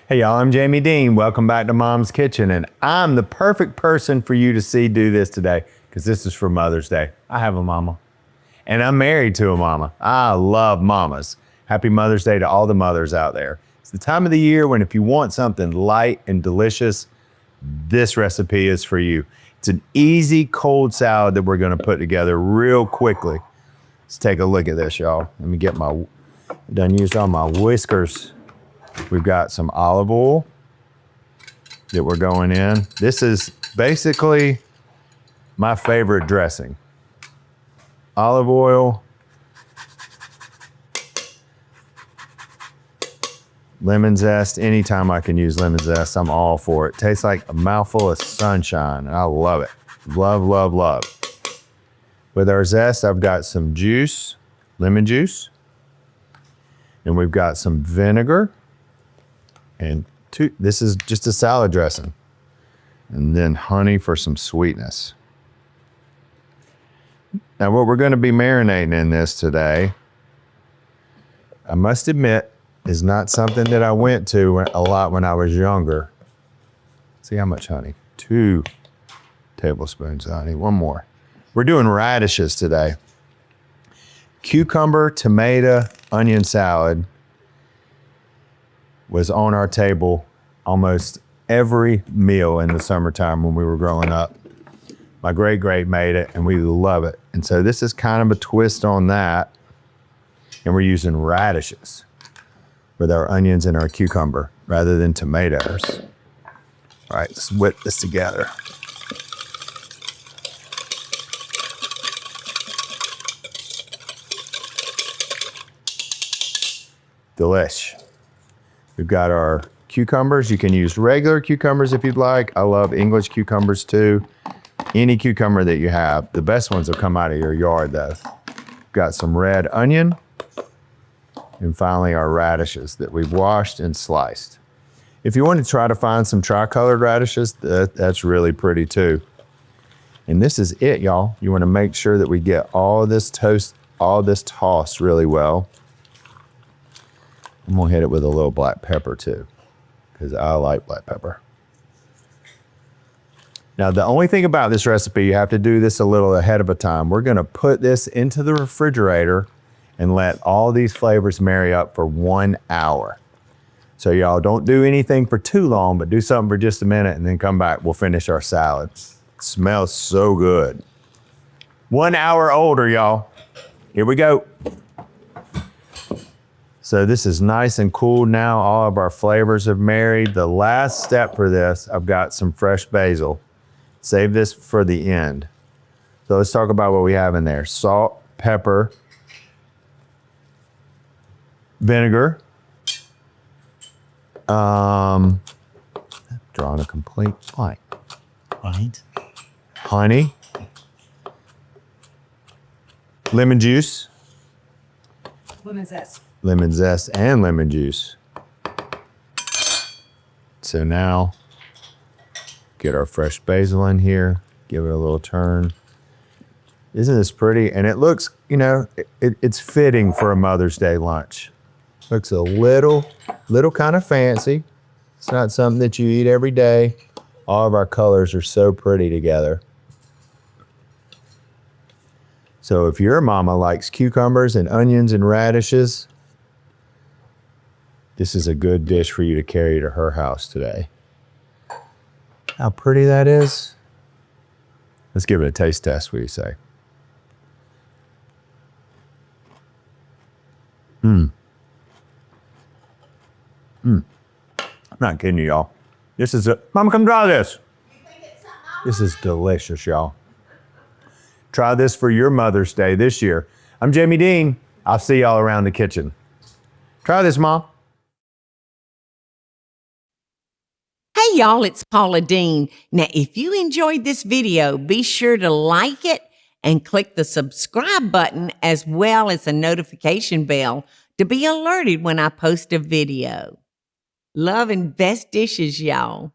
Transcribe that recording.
Hey y'all, I'm Jamie Deen. Welcome back to Mom's Kitchen, and I'm the perfect person for you to see do this today because this is for Mother's Day. I have a mama, and I'm married to a mama. I love mamas. Happy Mother's Day to all the mothers out there. It's the time of the year when if you want something light and delicious, this recipe is for you. It's an easy cold salad that we're gonna put together real quickly. Let's take a look at this, y'all. Let me get done used all my whiskers. We've got some olive oil that we're going in. This is basically my favorite dressing. Olive oil, lemon zest. Anytime I can use lemon zest, I'm all for it. Tastes like a mouthful of sunshine, and I love it. Love, love, love. With our zest, I've got some juice, lemon juice, and we've got some vinegar. And this is just a salad dressing. And then honey for some sweetness. Now what we're going to be marinating in this today, I must admit, is not something that I went to a lot when I was younger. See how much honey? 2 tablespoons of honey. One more. We're doing radishes today. Cucumber, tomato, onion salad was on our table almost every meal in the summertime when we were growing up. My great-great made it, and we love it. And so this is kind of a twist on that. And we're using radishes with our onions and our cucumber rather than tomatoes. All right, let's whip this together. Delish. We've got our cucumbers. You can use regular cucumbers if you'd like. I love English cucumbers too. Any cucumber that you have. The best ones will come out of your yard though. Got some red onion. And finally our radishes that we've washed and sliced. If you want to try to find some tricolored radishes, that's really pretty too. And this is it, y'all. You want to make sure that we get all this tossed really well. I'm gonna hit it with a little black pepper too, because I like black pepper. Now, the only thing about this recipe, you have to do this a little ahead of a time. We're gonna put this into the refrigerator and let all these flavors marry up for 1 hour. So y'all don't do anything for too long, but do something for just a minute and then come back. We'll finish our salad. It smells so good. 1 hour older, y'all. Here we go. So this is nice and cool now. All of our flavors have married. The last step for this, I've got some fresh basil. Save this for the end. So let's talk about what we have in there. Salt, pepper, vinegar, drawing a complete blank. Honey, lemon juice, lemon zest and lemon juice. So now get our fresh basil in here, give it a little turn. Isn't this pretty? And it looks, it's fitting for a Mother's Day lunch. Looks a little kind of fancy. It's not something that you eat every day. All of our colors are so pretty together. So if your mama likes cucumbers and onions and radishes, this is a good dish for you to carry to her house today. How pretty that is. Let's give it a taste test, what do you say? I'm not kidding you, y'all. Mama, come try this. This is delicious, y'all. Try this for your Mother's Day this year. I'm Jamie Deen. I'll see y'all around the kitchen. Try this, Mom. Hey y'all, it's Paula Deen. Now, if you enjoyed this video, be sure to like it and click the subscribe button as well as the notification bell to be alerted when I post a video. Love and best dishes, y'all.